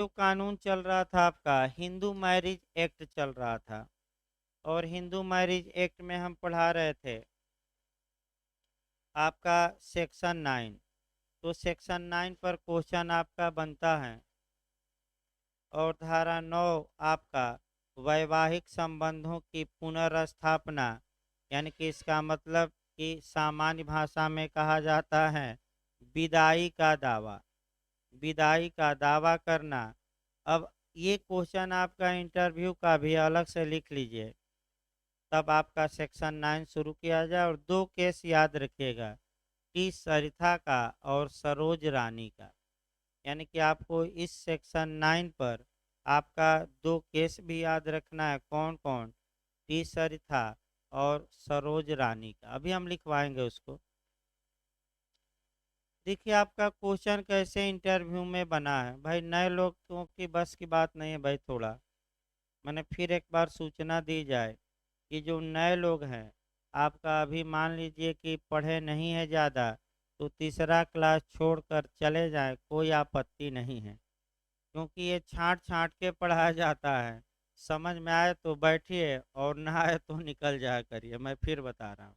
जो कानून चल रहा था आपका हिंदू मैरिज एक्ट चल रहा था। और हिंदू मैरिज एक्ट में हम पढ़ा रहे थे आपका सेक्शन 9। तो सेक्शन 9 पर क्वेश्चन आपका बनता है। और धारा 9 आपका वैवाहिक संबंधों की पुनर्स्थापना, यानी कि इसका मतलब कि सामान्य भाषा में कहा जाता है विदाई का दावा। विदाई का दावा करना। अब ये क्वेश्चन आपका इंटरव्यू का भी अलग से लिख लीजिए, तब आपका सेक्शन 9 शुरू किया जाए। और दो केस याद रखिएगा, टी सरिता का और सरोज रानी का। यानी कि आपको इस सेक्शन 9 पर आपका दो केस भी याद रखना है। कौन कौन? टी सरिता और सरोज रानी का। अभी हम लिखवाएंगे उसको। देखिए आपका क्वेश्चन कैसे इंटरव्यू में बना है भाई। नए लोगों की बस की बात नहीं है भाई। थोड़ा मैंने फिर एक बार सूचना दी जाए कि जो नए लोग हैं, आपका अभी मान लीजिए कि पढ़े नहीं है ज़्यादा, तो तीसरा क्लास छोड़कर चले जाएं, कोई आपत्ति नहीं है। क्योंकि ये छाँट छाँट के पढ़ाया जाता है। समझ में आए तो बैठिए और ना आए तो निकल जाया करिए। मैं फिर बता रहा हूँ,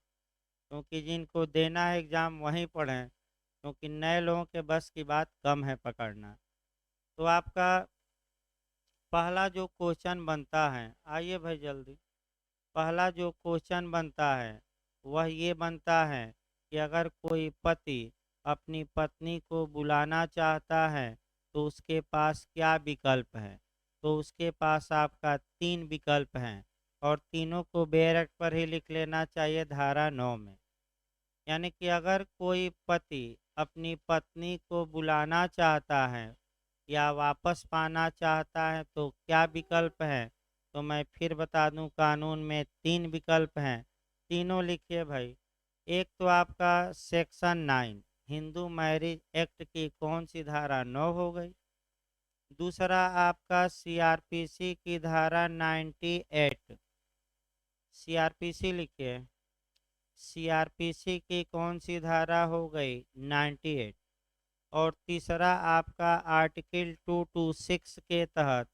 क्योंकि जिनको देना है एग्ज़ाम वहीं पढ़ें, क्योंकि नए लोगों के बस की बात कम है पकड़ना। तो आपका पहला जो क्वेश्चन बनता है, आइए भाई जल्दी। पहला जो क्वेश्चन बनता है वह ये बनता है कि अगर कोई पति अपनी पत्नी को बुलाना चाहता है तो उसके पास क्या विकल्प है। तो उसके पास आपका 3 विकल्प हैं, और तीनों को बेरट पर ही लिख लेना चाहिए धारा 9 में। यानी कि अगर कोई पति अपनी पत्नी को बुलाना चाहता है या वापस पाना चाहता है तो क्या विकल्प है। तो मैं फिर बता दूं, कानून में 3 विकल्प हैं। तीनों लिखिए भाई। एक तो आपका सेक्शन 9 हिंदू मैरिज एक्ट की कौन सी धारा 9 हो गई। दूसरा आपका सीआरपीसी की धारा 98। सीआरपीसी लिखिए। सीआरपीसी की कौन सी धारा हो गई 98। और तीसरा आपका आर्टिकल 226 के तहत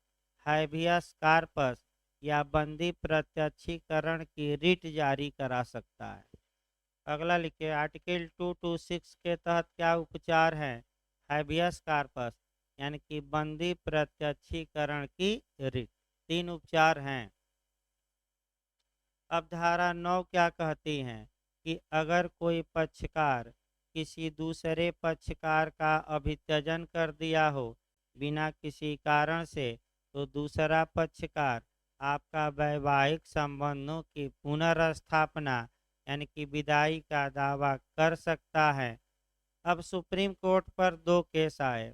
हैबियस कार्पस या बंदी प्रत्यक्षीकरण की रिट जारी करा सकता है। अगला लिखिए, आर्टिकल 226 के तहत क्या उपचार है। हैबियस कार्पस यानी कि बंदी प्रत्यक्षीकरण की रिट। 3 उपचार हैं। अब धारा 9 क्या कहती है कि अगर कोई पक्षकार किसी दूसरे पक्षकार का अभित्यजन कर दिया हो बिना किसी कारण से, तो दूसरा पक्षकार आपका वैवाहिक संबंधों की पुनर्स्थापना यानी कि विदाई का दावा कर सकता है। अब सुप्रीम कोर्ट पर 2 केस आए।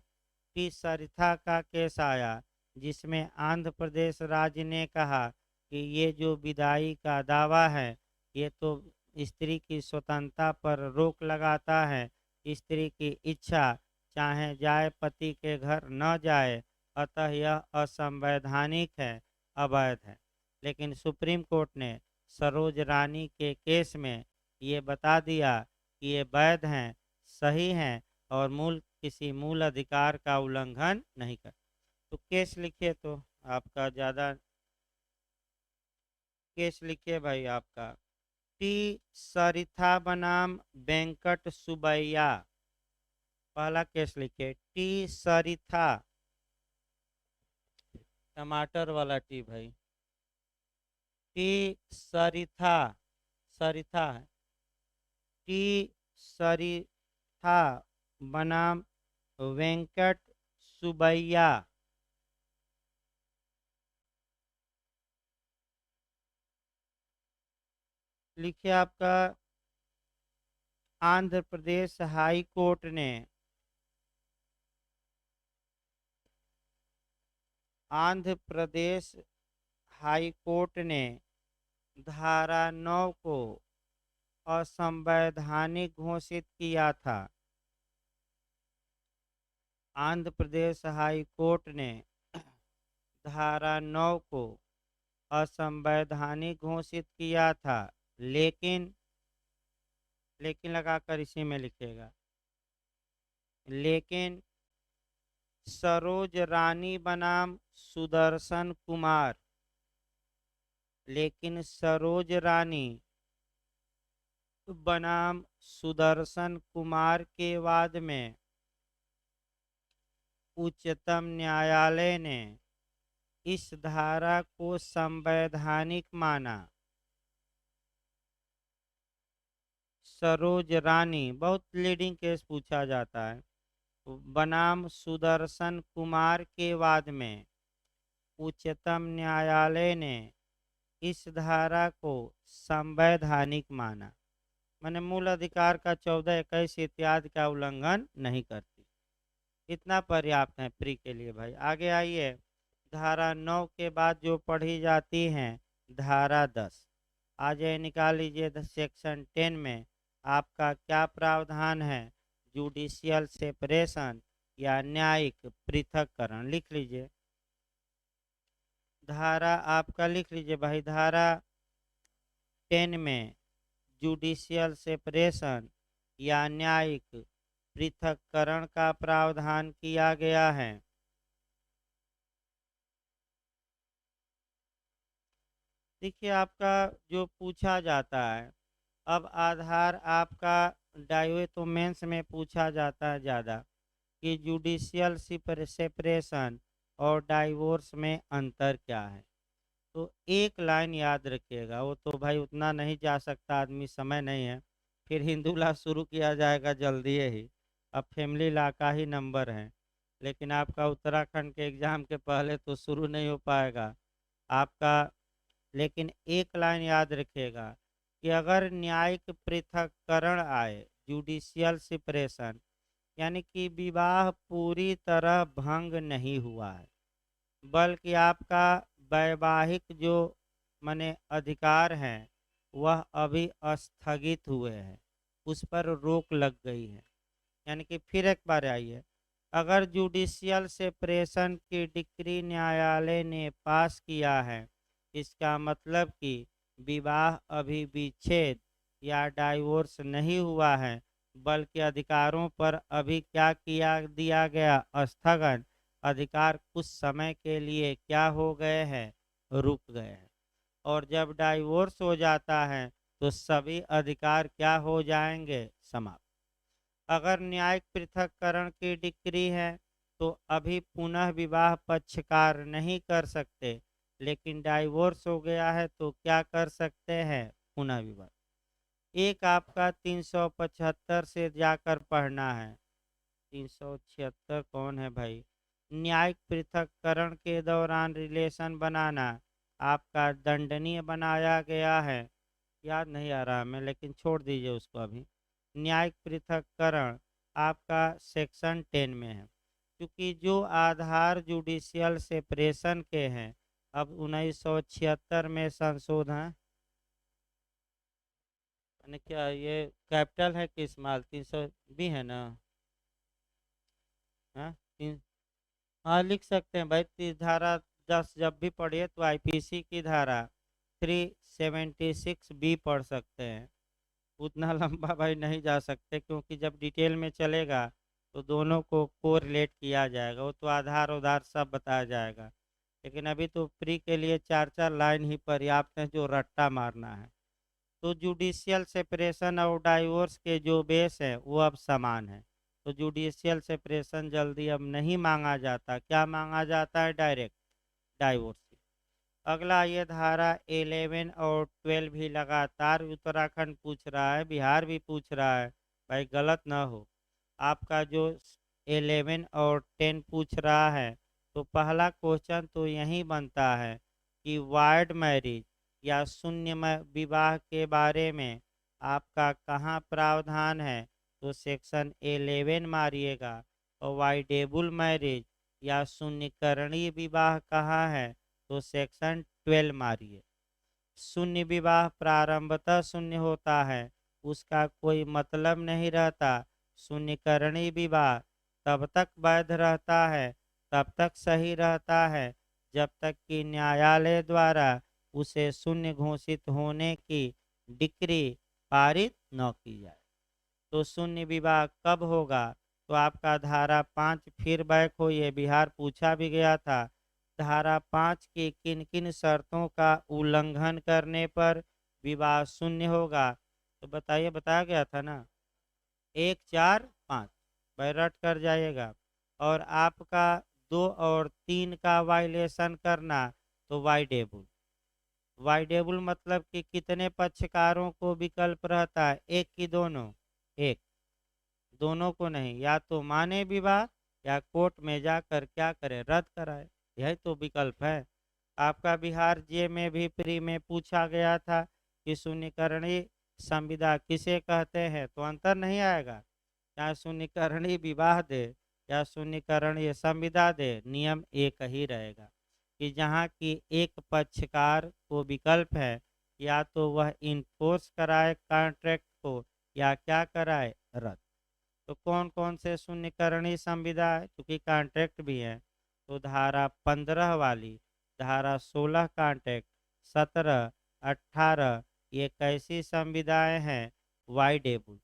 टी सरिता का केस आया, जिसमें आंध्र प्रदेश राज्य ने कहा कि ये जो विदाई का दावा है ये तो स्त्री की स्वतंत्रता पर रोक लगाता है। स्त्री की इच्छा चाहे जाए पति के घर न जाए, अतः यह असंवैधानिक है, अवैध है। लेकिन सुप्रीम कोर्ट ने सरोज रानी के केस में ये बता दिया कि ये वैध हैं, सही हैं और किसी मूल अधिकार का उल्लंघन नहीं कर। तो केस लिखिए। तो आपका ज़्यादा केस लिखिए भाई। आपका टी सरिता बनाम वेंकट सुबैया। पहला केस लिखिए, टी सरिता, टमाटर वाला टी भाई। टी सरिता, सरिता है। टी सरिता बनाम वेंकट सुबैया। लिखिए आपका आंध्र प्रदेश हाई कोर्ट ने आंध्र प्रदेश हाई कोर्ट ने धारा 9 को असंवैधानिक घोषित किया था। आंध्र प्रदेश हाई कोर्ट ने धारा 9 को असंवैधानिक घोषित किया था। लेकिन लेकिन लगाकर इसी में लिखेगा। लेकिन सरोज रानी बनाम सुदर्शन कुमार, लेकिन सरोज रानी बनाम सुदर्शन कुमार के वाद में उच्चतम न्यायालय ने इस धारा को संवैधानिक माना। सरोज रानी, बहुत लीडिंग केस पूछा जाता है, बनाम सुदर्शन कुमार के वाद में उच्चतम न्यायालय ने इस धारा को संवैधानिक माना। माने मूल अधिकार का 14, 21 इत्यादि का उल्लंघन नहीं करती। इतना पर्याप्त है प्री के लिए भाई। आगे आइए, धारा 9 के बाद जो पढ़ी जाती है धारा 10। आ जाए, निकाल लीजिए। सेक्शन 10 में आपका क्या प्रावधान है? जुडिशियल सेपरेशन या न्यायिक पृथककरण। लिख लीजिए, धारा आपका लिख लीजिए भाई। धारा 10 में जुडिशियल सेपरेशन या न्यायिक पृथककरण का प्रावधान किया गया है। देखिए, आपका जो पूछा जाता है, अब आधार आपका डाइवे तो मेंस में पूछा जाता है ज़्यादा कि जुडिशियल सेपरेशन और डाइवोर्स में अंतर क्या है। तो एक लाइन याद रखिएगा, वो तो भाई उतना नहीं जा सकता आदमी, समय नहीं है। फिर हिंदू लॉ शुरू किया जाएगा जल्दी ही, अब फैमिली लॉ का ही नंबर है। लेकिन आपका उत्तराखंड के एग्ज़ाम के पहले तो शुरू नहीं हो पाएगा आपका। लेकिन एक लाइन याद रखिएगा कि अगर न्यायिक पृथक्करण आए, जुडिशियल सेपरेशन, यानी कि विवाह पूरी तरह भंग नहीं हुआ है, बल्कि आपका वैवाहिक जो माने अधिकार हैं वह अभी स्थगित हुए हैं, उस पर रोक लग गई है। यानी कि फिर एक बार आइए, अगर जुडिशियल सेपरेशन की डिक्री न्यायालय ने पास किया है, इसका मतलब कि विवाह अभी विच्छेद या डाइवोर्स नहीं हुआ है, बल्कि अधिकारों पर अभी क्या किया दिया गया? स्थगन। अधिकार कुछ समय के लिए क्या हो गए हैं? रुक गए हैं। और जब डाइवोर्स हो जाता है तो सभी अधिकार क्या हो जाएंगे? समाप्त। अगर न्यायिक पृथक्करण की डिक्री है तो अभी पुनः विवाह पक्षकार नहीं कर सकते, लेकिन डाइवोर्स हो गया है तो क्या कर सकते हैं? पुनः विवाह। एक आपका 375 से जाकर पढ़ना है। 376 कौन है भाई? न्यायिक पृथक्करण के दौरान रिलेशन बनाना आपका दंडनीय बनाया गया है। याद नहीं आ रहा हमें, लेकिन छोड़ दीजिए उसको अभी। न्यायिक पृथक्करण आपका सेक्शन 10 में है, क्योंकि जो आधार जुडिशियल सेपरेशन के हैं, अब 1976 में संशोधन, यानी क्या ये कैपिटल है कि स्मॉल? 300 भी है ना? हाँ, हाँ लिख सकते हैं भाई। धारा 10 जब भी पढ़िए तो आईपीसी की धारा 376 बी पढ़ सकते हैं। उतना लंबा भाई नहीं जा सकते, क्योंकि जब डिटेल में चलेगा तो दोनों को कोरिलेट किया जाएगा, वो तो आधार उधार सब बताया जाएगा। लेकिन अभी तो प्री के लिए 4 4 लाइन ही पर्याप्त है जो रट्टा मारना है। तो जुडिशियल सेपरेशन और डाइवोर्स के जो बेस है वो अब समान है। तो जुडिशियल सेपरेशन जल्दी अब नहीं मांगा जाता, क्या मांगा जाता है? Direct divorce. अगला ये धारा 11 और 12 भी लगातार उत्तराखंड पूछ रहा है, बिहार भी पूछ रहा है, भाई गलत ना हो। आपका जो 11 और 10 पूछ रहा है, तो पहला क्वेश्चन तो यही बनता है कि वाइड मैरिज या शून्य विवाह के बारे में आपका कहाँ प्रावधान है? तो सेक्शन 11 मारिएगा। और वाइडेबल मैरिज या शून्यकरणीय विवाह कहाँ है? तो सेक्शन 12 मारिए। शून्य विवाह प्रारंभतः शून्य होता है, उसका कोई मतलब नहीं रहता। शून्यकरणीय विवाह तब तक वैध रहता है, तब तक सही रहता है, जब तक कि न्यायालय द्वारा उसे शून्य घोषित होने की डिक्री पारित न की जाए। तो शून्य विवाह कब होगा? तो आपका धारा 5 फिर बैक हो, ये बिहार पूछा भी गया था। धारा 5 की किन किन शर्तों का उल्लंघन करने पर विवाह शून्य होगा? तो बताइए, बताया गया था ना, 1, 4, 5 भाई रट कर जाइएगा। और आपका 2 और 3 का वायलेशन करना तो वाइडेबल। वाइडेबल मतलब कि कितने पक्षकारों को विकल्प रहता है, एक की दोनों? एक। दोनों को नहीं, या तो माने विवाह या कोर्ट में जाकर क्या करे, रद्द कराए। यही तो विकल्प है। आपका बिहार जे में भी प्री में पूछा गया था कि शून्यकरणीय संविदा किसे कहते हैं, तो अंतर नहीं आएगा। चाहे शून्यकरणीय विवाह दे या शून्यकरणीय संविदा दे, नियम एक ही रहेगा कि जहाँ की एक पक्षकार को विकल्प है, या तो वह इन्फोर्स कराए कॉन्ट्रैक्ट को या क्या कराए, रद्द। तो कौन कौन से शून्यकरणीय संविदा है, क्योंकि कॉन्ट्रैक्ट भी है, तो धारा 15 वाली, धारा 16 कॉन्ट्रैक्ट, 17, 18 ये कैसी संविदाएं हैं, वाइडेबल,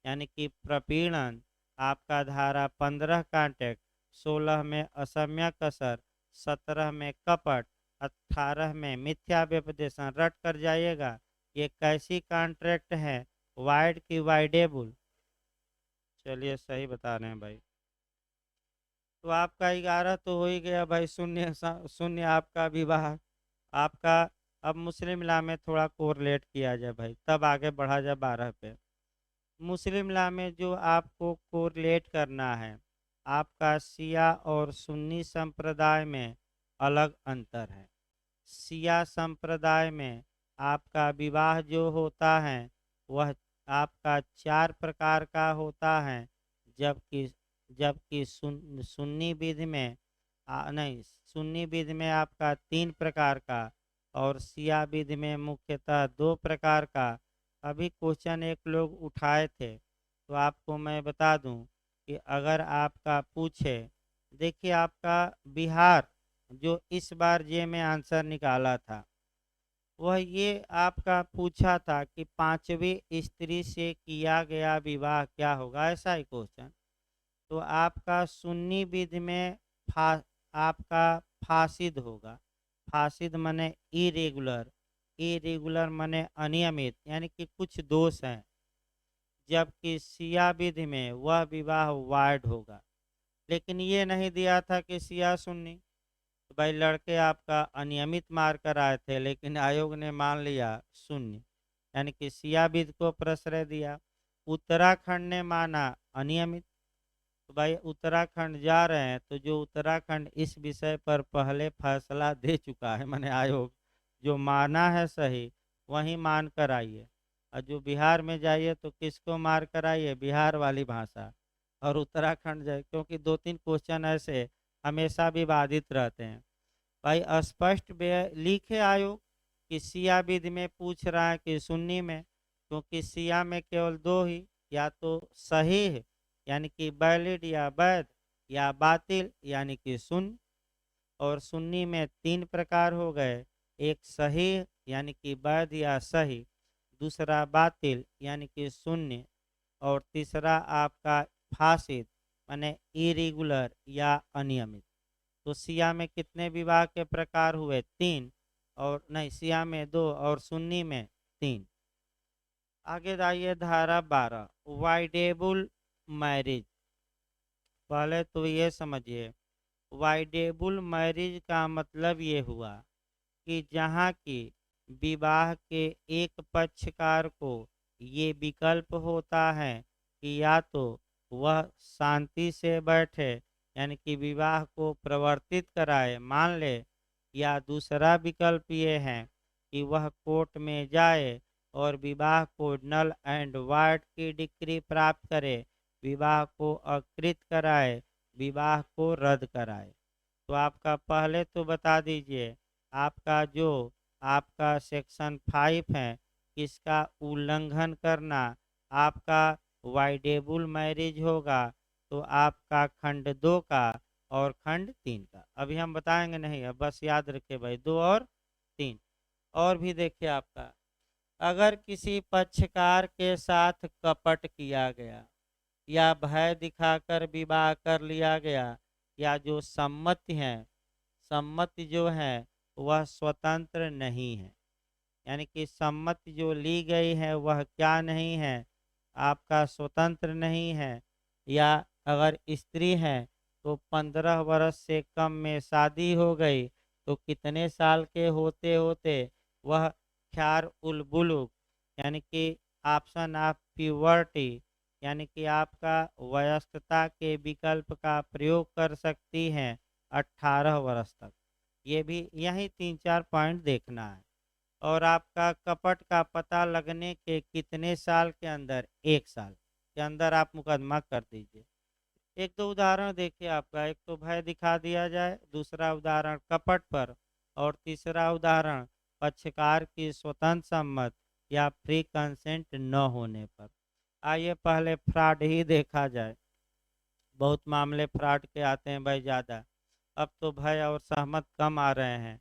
यानी कि प्रपीड़न। आपका धारा 15 कॉन्ट्रैक्ट, 16 में असम्य कसर, 17 में कपट, 18 में मिथ्या व्यपदेशन, रट कर जाइएगा। ये कैसी कॉन्ट्रैक्ट है, वाइड की वाइडेबल? चलिए सही बता रहे हैं भाई। तो आपका 11 तो हो ही गया भाई, शून्य शून्य आपका विवाह। आपका अब मुस्लिम लॉ में थोड़ा कोरिलेट किया जाए भाई, तब आगे बढ़ा जाए 12 पे। मुस्लिम लॉ में जो आपको कोरिलेट करना है, आपका शिया और सुन्नी संप्रदाय में अलग अंतर है। शिया संप्रदाय में आपका विवाह जो होता है वह आपका 4 प्रकार का होता है, जबकि जबकि सुन्नी विधि में नहीं, सुन्नी विधि में आपका 3 प्रकार का और शिया विधि में मुख्यतः 2 प्रकार का। अभी क्वेश्चन एक लोग उठाए थे, तो आपको मैं बता दूं कि अगर आपका पूछे, देखिए आपका बिहार जो इस बार जे में आंसर निकाला था, वह ये आपका पूछा था कि पांचवी स्त्री से किया गया विवाह क्या होगा, ऐसा ही क्वेश्चन। तो आपका सुन्नी विधि में फा आपका फासिद होगा। फासिद मने इरेगुलर, इरेगुलर मने अनियमित, यानी कि कुछ दोष हैं। जबकि शिया विधि में वह विवाह वाइड होगा। लेकिन ये नहीं दिया था कि शिया सुन्नी। तो भाई लड़के आपका अनियमित मार कर आए थे, लेकिन आयोग ने मान लिया शून्य, यानी कि शिया विधि को प्रश्रय दिया। उत्तराखंड ने माना अनियमित। तो भाई उत्तराखंड जा रहे हैं, तो जो उत्तराखंड इस विषय पर पहले फैसला दे चुका है, माने आयोग जो माना है सही वही मान कर आइए। और जो बिहार में जाइए तो किसको मार कर आइए, बिहार वाली भाषा। और उत्तराखंड जाए, क्योंकि 2-3 क्वेश्चन ऐसे हमेशा विवादित रहते हैं। भाई स्पष्ट लिखे आयोग कि शिया विधि में पूछ रहा है कि सुन्नी में, क्योंकि शिया में केवल 2 ही, या तो सही है यानी कि वैलिड या वैध, या बातिल यानी कि शून्य। और सुन्नी में 3 प्रकार हो गए, एक सही यानी कि वैध या सही, दूसरा बातिल यानी कि शून्य, और तीसरा आपका फासिद माने इरेगुलर या अनियमित। तो शिया में कितने विवाह के प्रकार हुए, 3। और नहीं, शिया में 2 और सुन्नी में 3। आगे आइए धारा 12, वाइडेबल मैरिज। पहले तो ये समझिए, वाइडेबल मैरिज का मतलब ये हुआ कि जहाँ की विवाह के एक पक्षकार को ये विकल्प होता है कि या तो वह शांति से बैठे, यानी कि विवाह को प्रवर्तित कराए, मान ले, या दूसरा विकल्प ये है कि वह कोर्ट में जाए और विवाह को नल एंड वाइड की डिग्री प्राप्त करे, विवाह को अकृत कराए, विवाह को रद्द कराए। तो आपका पहले तो बता दीजिए, आपका जो आपका सेक्शन 5 है, इसका उल्लंघन करना आपका वाइडेबल मैरिज होगा। तो आपका खंड 2 का और खंड 3 का अभी हम बताएंगे नहीं, अब बस याद रखिए भाई, 2 और 3। और भी देखिए आपका, अगर किसी पक्षकार के साथ कपट किया गया, या भय दिखाकर विवाह कर लिया गया, या जो सम्मति है, सम्मति जो है वह स्वतंत्र नहीं है। यानी कि सम्मति जो ली गई है वह क्या नहीं है, आपका स्वतंत्र नहीं है। या अगर स्त्री है तो 15 वर्ष से कम में शादी हो गई तो कितने साल के होते होते वह ख्यार उल बुलुग, यानी कि ऑप्शन ऑफ प्यूबर्टी, यानी कि आपका वयस्कता के विकल्प का प्रयोग कर सकती हैं 18 वर्ष तक। ये भी यही 3-4 पॉइंट देखना है। और आपका कपट का पता लगने के कितने साल के अंदर, 1 साल के अंदर आप मुकदमा कर दीजिए। एक दो उदाहरण देखिए आपका, एक तो भय दिखा दिया जाए, दूसरा उदाहरण कपट पर, और तीसरा उदाहरण पक्षकार की स्वतंत्र सम्मत या फ्री कंसेंट न होने पर। आइए पहले फ्रॉड ही देखा जाए। बहुत मामले फ्रॉड के आते हैं भाई ज़्यादा। अब तो भय और सहमत कम आ रहे हैं।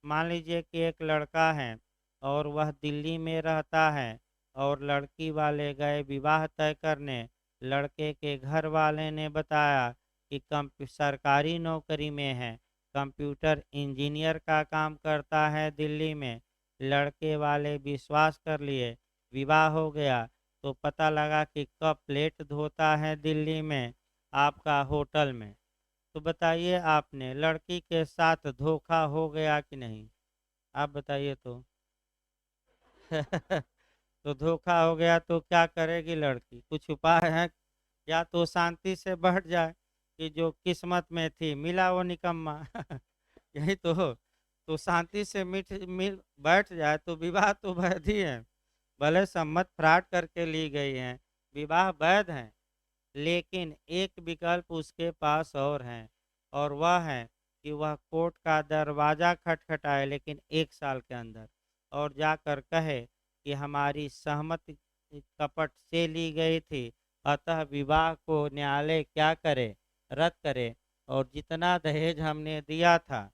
मान लीजिए कि एक लड़का है और वह दिल्ली में रहता है और लड़की वाले गए विवाह तय करने। लड़के के घर वाले ने बताया कि सरकारी नौकरी में है, कंप्यूटर इंजीनियर का काम करता है दिल्ली में। लड़के वाले विश्वास कर लिए, विवाह हो गया। तो पता लगा कि कब प्लेट धोता है दिल्ली में, आपका होटल में। तो बताइए आपने लड़की के साथ धोखा हो गया कि नहीं? आप बताइए तो। तो धोखा हो गया तो क्या करेगी लड़की? कुछ उपाय है? या तो शांति से बैठ जाए कि जो किस्मत में थी मिला वो निकम्मा। यही तो हो। तो शांति से मिट मिल बैठ जाए तो विवाह तो वैध ही है। भले सम्मत फ्रॉड करके ली गई है, विवाह वैध है। लेकिन एक विकल्प उसके पास और है, और वह है कि वह कोर्ट का दरवाज़ा खटखटाए, लेकिन 1 साल के अंदर, और जाकर कहे कि हमारी सहमति कपट से ली गई थी, अतः विवाह को न्यायालय क्या करे, रद्द करे। और जितना दहेज हमने दिया था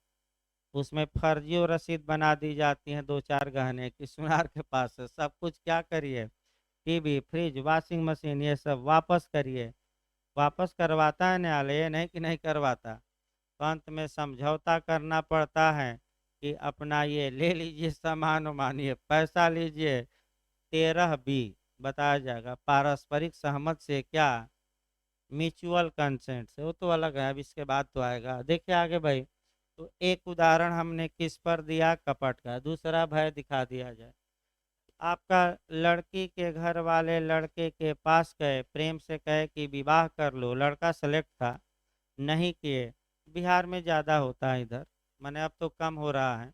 उसमें फर्जियों रसीद बना दी जाती हैं, 2-4 गहने की सुनार के पास है, सब कुछ क्या करिए, टीवी, फ्रिज, वॉशिंग मशीन, ये सब वापस करिए। वापस करवाता है न्यायालय, ये नहीं कि नहीं करवाता। तो अंत में समझौता करना पड़ता है कि अपना ये ले लीजिए सामान, मानिए पैसा लीजिए। 13B बताया जाएगा, पारस्परिक सहमत से क्या, म्यूचुअल कंसेंट से, वो तो अलग है, अब इसके बाद तो आएगा। देखिए आगे भाई। तो एक उदाहरण हमने किस पर दिया, कपट का। दूसरा भय दिखा दिया जाए। आपका लड़की के घर वाले लड़के के पास गए, प्रेम से कहे कि विवाह कर लो। लड़का सेलेक्ट था, नहीं किए। बिहार में ज़्यादा होता है इधर, मैंने अब तो कम हो रहा है,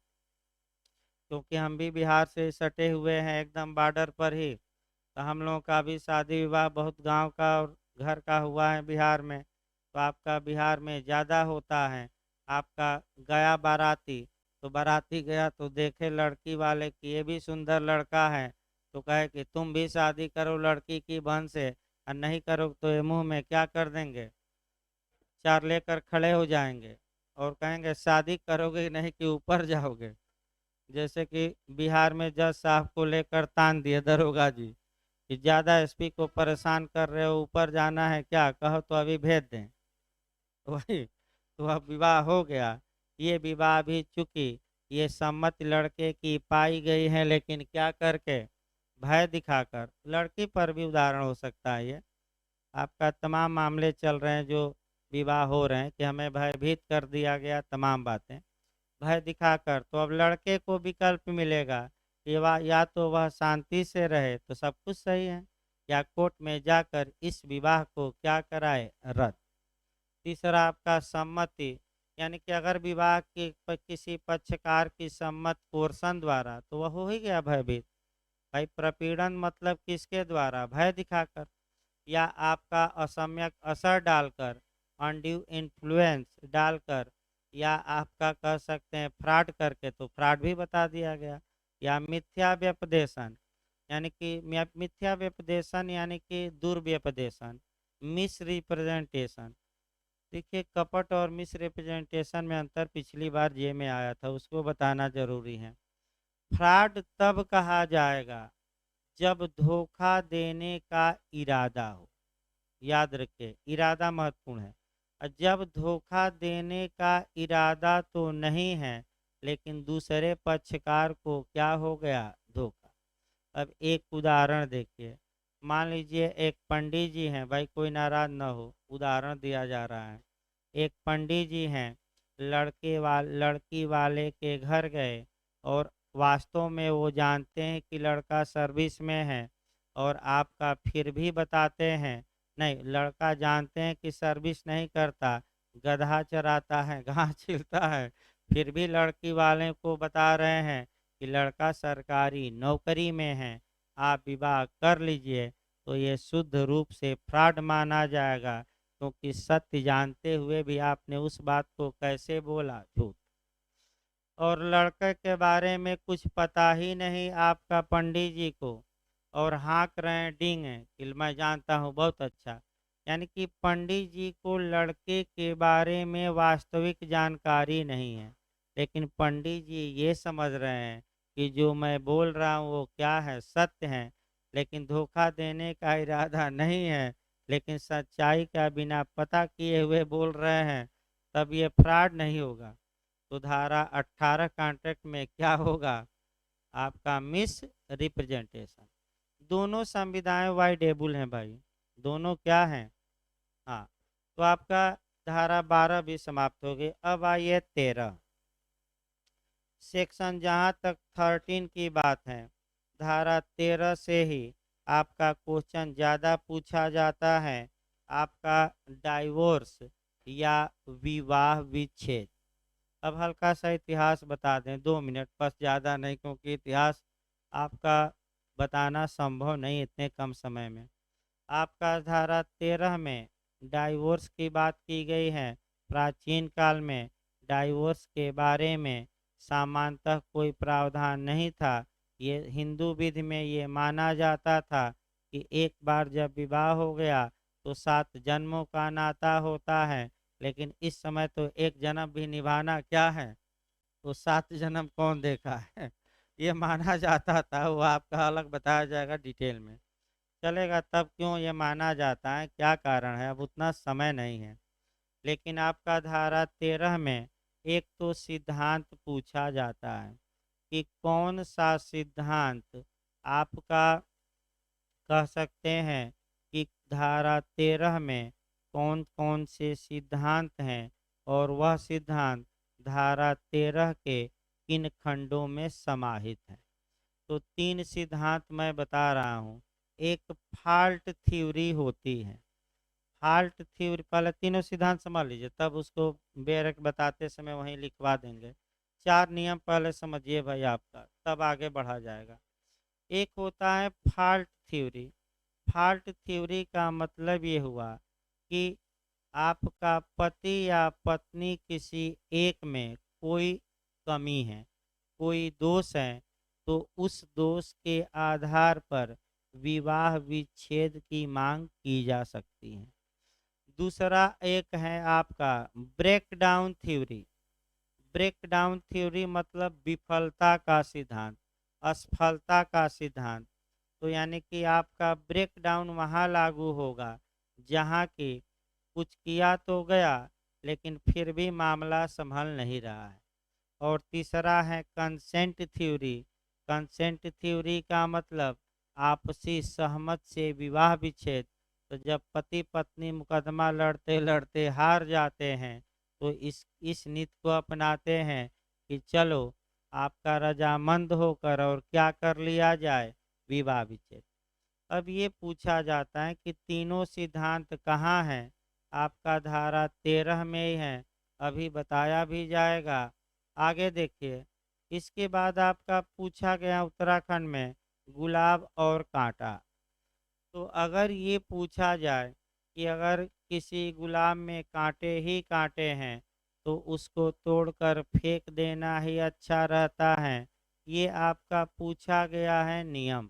क्योंकि हम भी बिहार से सटे हुए हैं, एकदम बॉर्डर पर ही। तो हम लोगों का भी शादी विवाह बहुत गांव का और घर का हुआ है बिहार में। तो आपका बिहार में ज़्यादा होता है। आपका गया बाराती, तो बाराती गया तो देखे लड़की वाले कि ये भी सुंदर लड़का है, तो कहे कि तुम भी शादी करो लड़की की बहन से, और नहीं करो तो ये मुंह में क्या कर देंगे, चार लेकर खड़े हो जाएंगे और कहेंगे शादी करोगे नहीं कि ऊपर जाओगे। जैसे कि बिहार में जज साहब को लेकर तान दिए दरोगा जी कि ज़्यादा एसपी को परेशान कर रहे हो, ऊपर जाना है क्या, कहो तो अभी भेज दें। वही तो अब विवाह हो गया। ये विवाह भी चूंकि ये सम्मत लड़के की पाई गई है, लेकिन क्या करके, भय दिखाकर। लड़की पर भी उदाहरण हो सकता है ये। आपका तमाम मामले चल रहे हैं जो विवाह हो रहे हैं कि हमें भयभीत कर दिया गया, तमाम बातें भय दिखाकर। तो अब लड़के को विकल्प मिलेगा कि वह या तो वह शांति से रहे तो सब कुछ सही है, या कोर्ट में जाकर इस विवाह को क्या कराए, रद्द। तीसरा आपका सम्मति, यानी कि अगर विवाह के किसी पक्षकार की सम्मत पोर्शन द्वारा, तो वह हो ही गया भयभीत। भाई प्रपीड़न मतलब किसके द्वारा, भय दिखाकर, या आपका असम्यक असर डालकर, अनड्यू इन्फ्लुएंस डालकर, या आपका कह सकते हैं फ्रॉड करके, तो फ्रॉड भी बता दिया गया। या मिथ्या व्यपदेशन, यानी कि मिथ्या व्यपदेशन यानी कि दुर्व्यपदेशन, मिस रिप्रेजेंटेशन। देखिए कपट और मिस रिप्रेजेंटेशन में अंतर पिछली बार जे में आया था, उसको बताना जरूरी है। फ्रॉड तब कहा जाएगा जब धोखा देने का इरादा हो। याद रखिए, इरादा महत्वपूर्ण है। और जब धोखा देने का इरादा तो नहीं है, लेकिन दूसरे पक्षकार को क्या हो गया, धोखा। अब एक उदाहरण देखिए, मान लीजिए एक पंडित जी हैं, भाई कोई नाराज ना हो, उदाहरण दिया जा रहा है। एक पंडित जी हैं, लड़की वाले के घर गए, और वास्तव में वो जानते हैं कि लड़का सर्विस में है, और आपका फिर भी बताते हैं, नहीं, लड़का जानते हैं कि सर्विस नहीं करता, गधा चराता है, घास छिलता है, फिर भी लड़की वाले को बता रहे हैं कि लड़का सरकारी नौकरी में है, आप विवाह कर लीजिए। तो ये शुद्ध रूप से फ्रॉड माना जाएगा, क्योंकि सत्य जानते हुए भी आपने उस बात को कैसे बोला, झूठ। और लड़के के बारे में कुछ पता ही नहीं आपका पंडित जी को, और हाँक रहे हैं, डींग है कि मैं जानता हूँ बहुत अच्छा। यानी कि पंडित जी को लड़के के बारे में वास्तविक जानकारी नहीं है, लेकिन पंडित जी ये समझ रहे हैं कि जो मैं बोल रहा हूँ वो क्या है, सत्य है, लेकिन धोखा देने का इरादा नहीं है, लेकिन सच्चाई का बिना पता किए हुए बोल रहे हैं, तब ये फ्रॉड नहीं होगा। तो धारा 18 कॉन्ट्रैक्ट में क्या होगा, आपका मिस रिप्रेजेंटेशन। दोनों संविधाएं वाइडेबल हैं भाई, दोनों क्या हैं। हाँ, तो आपका धारा 12 भी समाप्त हो गई। अब आइए 13 सेक्शन, जहाँ तक 13 की बात है, धारा 13 से ही आपका क्वेश्चन ज़्यादा पूछा जाता है, आपका डाइवोर्स या विवाह विच्छेद। अब हल्का सा इतिहास बता दें, 2 मिनट बस, ज़्यादा नहीं, क्योंकि इतिहास आपका बताना संभव नहीं इतने कम समय में। आपका धारा 13 में डाइवोर्स की बात की गई है। प्राचीन काल में डाइवोर्स के बारे में सामान्यतः कोई प्रावधान नहीं था। ये हिंदू विधि में ये माना जाता था कि एक बार जब विवाह हो गया तो 7 जन्मों का नाता होता है, लेकिन इस समय तो एक जन्म भी निभाना क्या है, तो 7 जन्म कौन देखा है। ये माना जाता था, वो आपका अलग बताया जाएगा डिटेल में, चलेगा। तब क्यों ये माना जाता है, क्या कारण है, अब उतना समय नहीं है। लेकिन आपका धारा 13 में एक तो सिद्धांत पूछा जाता है कि कौन सा सिद्धांत आपका, कह सकते हैं कि धारा 13 में कौन कौन से सिद्धांत हैं, और वह सिद्धांत धारा 13 के किन खंडों में समाहित है। तो 3 सिद्धांत मैं बता रहा हूँ। एक फाल्ट थ्योरी होती है। फाल्ट थ्योरी, पहले तीनों सिद्धांत समझ लीजिए, तब उसको बेरक बताते समय वहीं लिखवा देंगे। 4 नियम पहले समझिए भाई आपका, तब आगे बढ़ा जाएगा। एक होता है फाल्ट थ्योरी। फाल्ट थ्योरी का मतलब ये हुआ कि आपका पति या पत्नी किसी एक में कोई कमी है, कोई दोष है, तो उस दोष के आधार पर विवाह विच्छेद की मांग की जा सकती है। दूसरा एक है आपका breakdown theory. Breakdown theory मतलब विफलता का सिद्धांत, असफलता का सिद्धांत। तो यानी कि आपका ब्रेक डाउन वहाँ लागू होगा जहाँ की कुछ किया तो गया, लेकिन फिर भी मामला संभल नहीं रहा है। और तीसरा है कंसेंट थ्योरी। कंसेंट थ्योरी का मतलब आपसी सहमत से विवाह विच्छेद। तो जब पति पत्नी मुकदमा लड़ते लड़ते हार जाते हैं, तो इस नीति को अपनाते हैं कि चलो आपका रजामंद होकर और क्या कर लिया जाए, विवाह विच्छेद। अब ये पूछा जाता है कि तीनों सिद्धांत कहाँ हैं, आपका धारा 13 में ही है, अभी बताया भी जाएगा। आगे देखिए, इसके बाद आपका पूछा गया उत्तराखंड में गुलाब और कांटा। तो अगर ये पूछा जाए कि अगर किसी गुलाब में कांटे ही कांटे हैं, तो उसको तोड़कर फेंक देना ही अच्छा रहता है, ये आपका पूछा गया है नियम,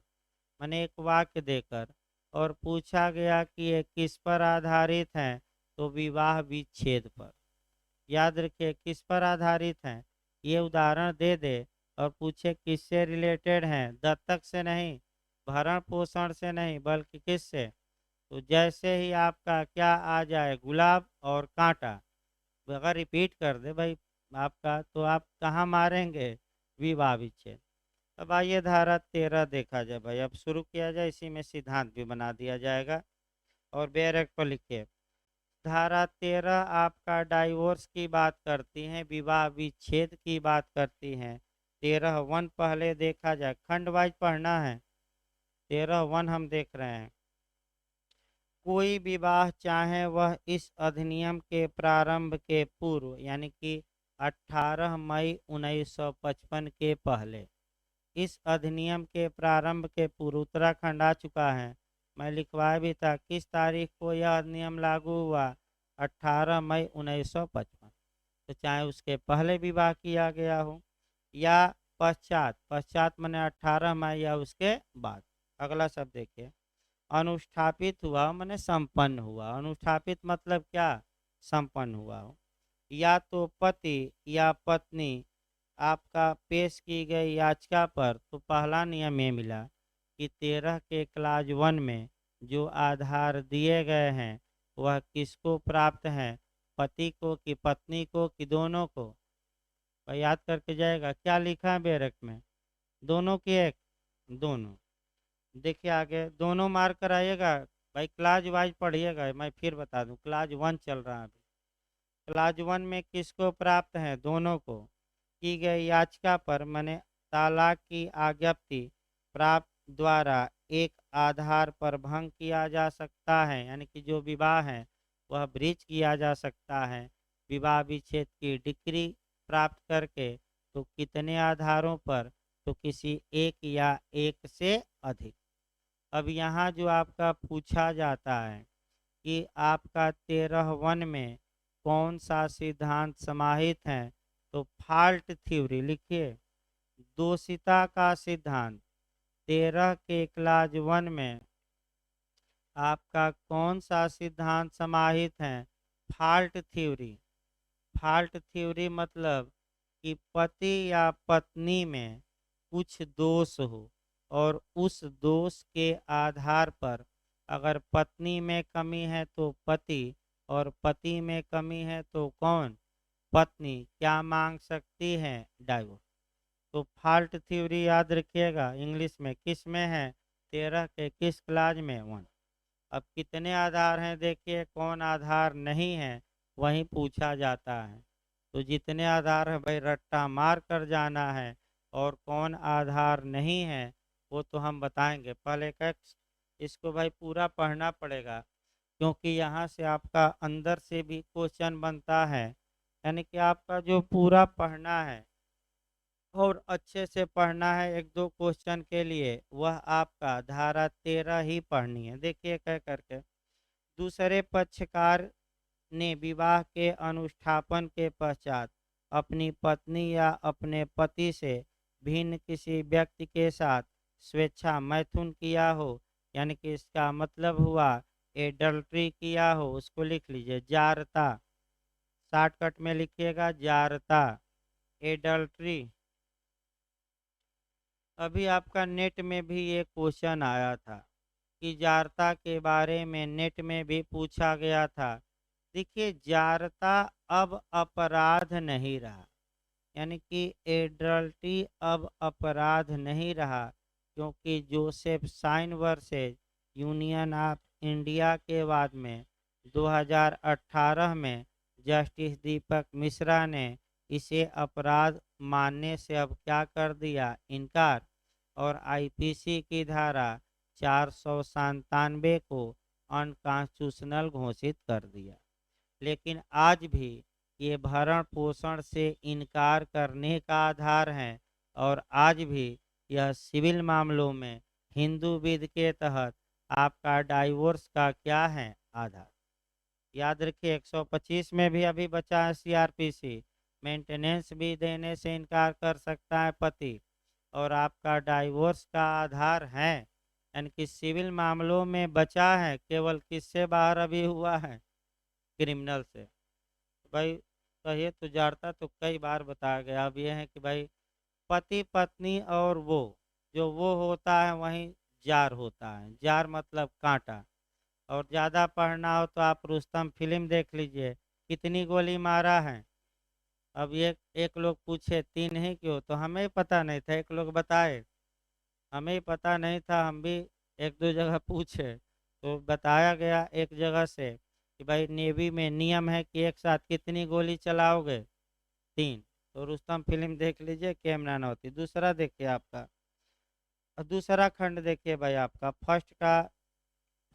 मैंने एक वाक्य देकर। और पूछा गया कि ये किस पर आधारित है, तो विवाह विच्छेद पर। याद रखिए किस पर आधारित है, ये उदाहरण दे दे और पूछे किससे रिलेटेड हैं, दत्तक से नहीं, भरण पोषण से नहीं, बल्कि किससे, तो जैसे ही आपका क्या आ जाए गुलाब और कांटा, अगर रिपीट कर दे भाई आपका, तो आप कहाँ मारेंगे? विवाह विच्छेद। अब आइए धारा 13 देखा जाए भाई, अब शुरू किया जाए, इसी में सिद्धांत भी बना दिया जाएगा। और बैरक पर लिखिए, धारा 13 आपका डाइवोर्स की बात करती हैं, विवाह विच्छेद की बात करती हैं। 13(1) पहले देखा जाए, खंड वाइज पढ़ना है। 13(1) हम देख रहे हैं, कोई विवाह चाहे वह इस अधिनियम के प्रारंभ के पूर्व यानी कि 18 मई 1955 के पहले, इस अधिनियम के प्रारंभ के पूर्व, उत्तराखंड आ चुका है, मैं लिखवाया भी था किस तारीख को यह अधिनियम लागू हुआ, 18 मई 1955। तो चाहे उसके पहले विवाह किया गया हो या पश्चात, पश्चात मैंने 18 मई या उसके बाद। अगला शब्द देखिए, अनुष्ठापित हुआ मैंने संपन्न हुआ। अनुष्ठापित मतलब क्या? संपन्न हुआ हो। या तो पति या पत्नी आपका पेश की गई याचिका पर, तो पहला नियम ये मिला कि 13 के क्लाज 1 में जो आधार दिए गए हैं वह किसको प्राप्त है, पति को कि पत्नी को कि दोनों को? भाई याद करके जाएगा, क्या लिखा है बैरक में? दोनों की एक, दोनों। देखिए आगे, दोनों मार कर आइएगा भाई, क्लाज वाइज पढ़िएगा, मैं फिर बता दूं, क्लाज 1 चल रहा है अभी। क्लाज 1 में किसको प्राप्त है? दोनों को। की गई याचिका पर मैंने तलाक की आज्ञप्ति प्राप्त द्वारा एक आधार पर भंग किया जा सकता है, यानी कि जो विवाह है वह ब्रीच किया जा सकता है विवाह विच्छेद की डिक्री प्राप्त करके। तो कितने आधारों पर? तो किसी एक या एक से अधिक। अब यहाँ जो आपका पूछा जाता है कि आपका 13(1) में कौन सा सिद्धांत समाहित है, तो फॉल्ट थ्योरी लिखिए, दोषिता का सिद्धांत। 13 के क्लाज 1 में आपका कौन सा सिद्धांत समाहित है? Fault theory. फॉल्ट थ्योरी मतलब कि पति या पत्नी में कुछ दोष हो और उस दोष के आधार पर, अगर पत्नी में कमी है तो पति, और पति में कमी है तो कौन? पत्नी, क्या मांग सकती है? डाइवोर्स। तो फॉल्ट थ्योरी याद रखिएगा, इंग्लिश में किस में है? 13 के किस क्लाज में? 1। अब कितने आधार हैं देखिए, कौन आधार नहीं है वही पूछा जाता है। तो जितने आधार है भाई रट्टा मार कर जाना है, और कौन आधार नहीं है वो तो हम बताएंगे। पहले का इसको भाई पूरा पढ़ना पड़ेगा, क्योंकि यहाँ से आपका अंदर से भी क्वेश्चन बनता है, यानी कि आपका जो पूरा पढ़ना है और अच्छे से पढ़ना है, एक दो क्वेश्चन के लिए वह आपका धारा 13 ही पढ़नी है। देखिए कह करके, दूसरे पक्षकार ने विवाह के अनुष्ठापन के पश्चात अपनी पत्नी या अपने पति से भिन्न किसी व्यक्ति के साथ स्वेच्छा मैथुन किया हो, यानी कि इसका मतलब हुआ एडल्ट्री किया हो, उसको लिख लीजिए जारता। शॉर्टकट में लिखिएगा जारता, एडल्ट्री। अभी आपका नेट में भी ये क्वेश्चन आया था कि जारता के बारे में नेट में भी पूछा गया था। देखिए जारता अब अपराध नहीं रहा, यानी कि एडल्टी अब अपराध नहीं रहा, क्योंकि Joseph Shine versus Union of India के बाद में 2018 में जस्टिस दीपक मिश्रा ने इसे अपराध मानने से अब क्या कर दिया? इनकार। और आईपीसी की धारा 497 को अनकॉन्स्टिट्यूशनल घोषित कर दिया। लेकिन आज भी ये भरण पोषण से इनकार करने का आधार है, और आज भी यह सिविल मामलों में हिंदू विधि के तहत आपका डाइवोर्स का क्या है? आधार। याद रखिए 125 में भी अभी बचा है सीआरपीसी, मेंटेनेंस भी देने से इनकार कर सकता है पति, और आपका डाइवोर्स का आधार है, यानी कि सिविल मामलों में बचा है, केवल किससे बाहर अभी हुआ है? क्रिमिनल से। भाई कहिए तो जारता तो कई बार बताया गया, अब यह है कि भाई पति पत्नी और वो, जो वो होता है वहीं जार होता है, जार मतलब कांटा, और ज़्यादा पढ़ना हो तो आप रुस्तम फिल्म देख लीजिए, कितनी गोली मारा है। अब ये एक लोग पूछे 3 ही क्यों, तो हमें पता नहीं था, एक लोग बताए, हमें पता नहीं था, हम भी एक दो जगह पूछे तो बताया गया एक जगह से कि भाई नेवी में नियम है कि एक साथ कितनी गोली चलाओगे, 3। तो रुस्तम फिल्म देख लीजिए, कैमरा न होती। दूसरा देखिए आपका, और दूसरा खंड देखिए भाई, आपका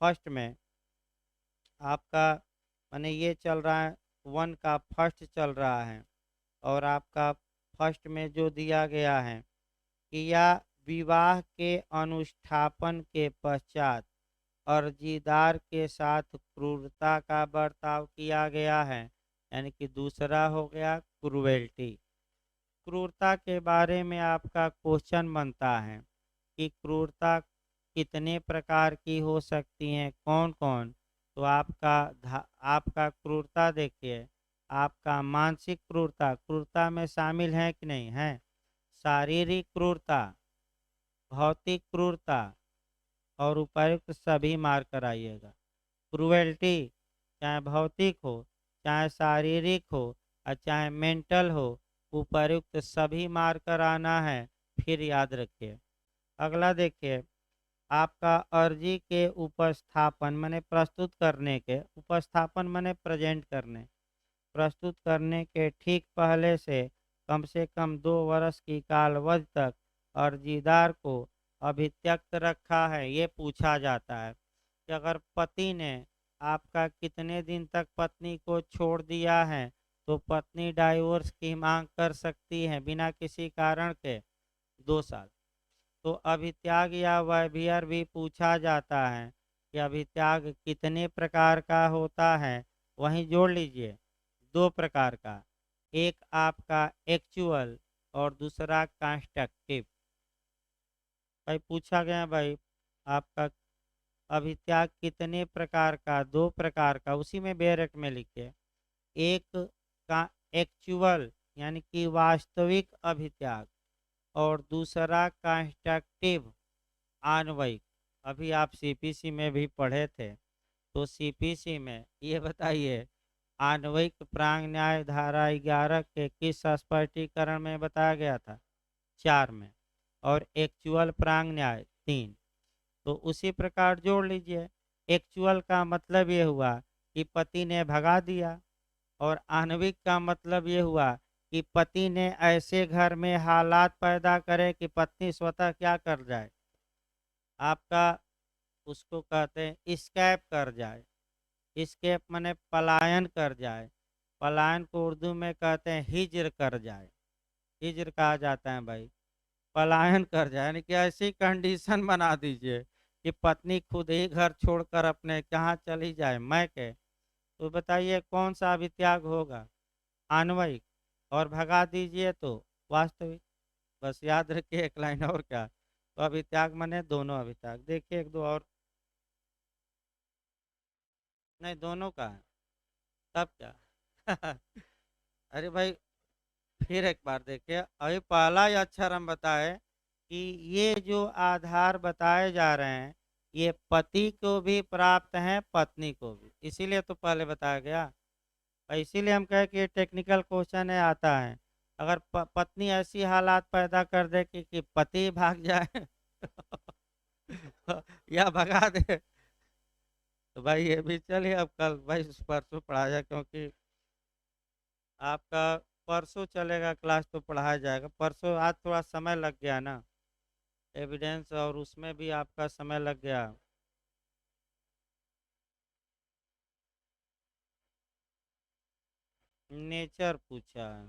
फर्स्ट में आपका माने ये चल रहा है, 1 का फर्स्ट चल रहा है। और आपका फर्स्ट में जो दिया गया है कि या विवाह के अनुष्ठापन के पश्चात अर्जीदार के साथ क्रूरता का बर्ताव किया गया है, यानी कि दूसरा हो गया क्रूएल्टी। क्रूरता के बारे में आपका क्वेश्चन बनता है कि क्रूरता कितने प्रकार की हो सकती हैं, कौन कौन। तो आपका क्रूरता देखिए, आपका मानसिक क्रूरता क्रूरता में शामिल है कि नहीं है, शारीरिक क्रूरता, भौतिक क्रूरता और उपर्युक्त सभी मार कर आइएगा। क्रूएल्टी चाहे भौतिक हो, चाहे शारीरिक हो और चाहे मेंटल हो, उपर्युक्त सभी मार कर आना है। फिर याद रखिए, अगला देखिए, आपका अर्जी के उपस्थापन माने प्रस्तुत करने के, उपस्थापन माने प्रेजेंट करने, प्रस्तुत करने के ठीक पहले से कम 2 वर्ष की कालावधि तक अर्जीदार को अभित्यक्त रखा है। ये पूछा जाता है कि अगर पति ने आपका कितने दिन तक पत्नी को छोड़ दिया है, तो पत्नी डाइवोर्स की मांग कर सकती है बिना किसी कारण के, 2 साल। तो अभित्याग या वैभियर भी पूछा जाता है कि अभित्याग कितने प्रकार का होता है, वहीं जोड़ लीजिए, 2 प्रकार का, एक आपका एक्चुअल और दूसरा कंस्ट्रक्टिव। भाई पूछा गया भाई आपका अभित्याग कितने प्रकार का, 2 प्रकार का, उसी में बेरट में लिखे, एक का एक्चुअल यानी कि वास्तविक अभित्याग और दूसरा कंस्ट्रक्टिव आणविक। अभी आप सीपीसी में भी पढ़े थे, तो सीपीसी में ये बताइए, आणविक प्रांग न्याय धारा 11 के किस स्पष्टीकरण में बताया गया था, 4 में, और एक्चुअल प्रांग न्याय 3। तो उसी प्रकार जोड़ लीजिए, एक्चुअल का मतलब ये हुआ कि पति ने भगा दिया, और आणविक का मतलब ये हुआ कि पति ने ऐसे घर में हालात पैदा करे कि पत्नी स्वतः क्या कर जाए, आपका उसको कहते हैं स्कैप कर जाए। स्केप माने पलायन कर जाए, पलायन को उर्दू में कहते हैं हिज्र कर जाए, हिज्र कहा जाता है भाई, पलायन कर जाए, यानी कि ऐसी कंडीशन बना दीजिए कि पत्नी खुद ही घर छोड़कर अपने कहाँ चली जाए, मैं के। तो बताइए कौन सा अभित्याग होगा, आणविक, और भगा दीजिए तो वास्तविक। बस याद रखिए, एक लाइन और क्या, तो अभित्याग माने दोनों अभित्याग। देखिए एक दो और, नहीं दोनों का है, तब क्या अरे भाई फिर एक बार देखिए, अभी पहला ही अक्षर हम बताए कि ये जो आधार बताए जा रहे हैं, ये पति को भी प्राप्त हैं, पत्नी को भी, इसीलिए तो पहले बताया गया। और इसीलिए हम कहे कि ये टेक्निकल क्वेश्चन है, आता है। अगर पत्नी ऐसी हालात पैदा कर दे कि पति भाग जाए या भगा दे, तो भाई ये भी चलिए, अब कल भाई परसों पढ़ाया, क्योंकि आपका परसों चलेगा क्लास तो पढ़ाया जाएगा परसों। आज थोड़ा समय लग गया ना, एविडेंस और उसमें भी आपका समय लग गया। नेचर पूछा है,